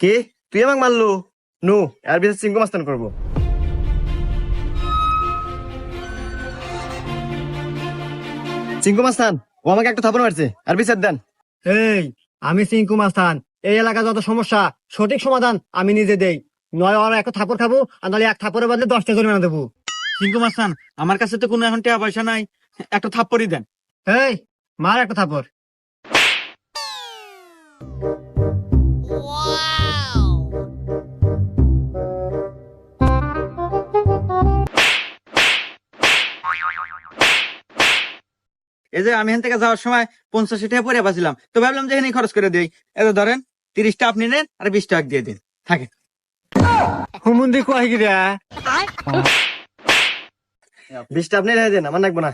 কি তুই আমাকে মারলু? নু এর বিচার চিঙ্কু মাস্তান করবো। চিঙ্কু মাস্তান ও আমাকে একটা থাপড় মারছে, আর বিচার দেন। এই আমি সিংকু মাস্তান, এই এলাকা যত সমস্যা সঠিক সমাধান আমি নিজে দেই। নয় ওরা একটা থাপড় খাবো, আর নাহলে এক থাপড়ের বদলে 10টা জরিমানা দেবো। সিংকু মাস্তান, আমার কাছে তো কোনো এখন টাকা পয়সা নাই, একটা থাপ্পড়ই দেন। এই মার একটা থাপড়। এই যে আমি এখান থেকে যাওয়ার সময় 50 টাকা পরে পাচ্ছিলাম, তো ভাবলাম যে এখানে খরচ করে দিই। এত ধরেন 30টা আপনি নেন আর 20 টাকা দিয়ে দিন, থাকে। হুমুন্দি কয় গিরা? 20টা আপনি রেখে দেন, আমার লাগবে না।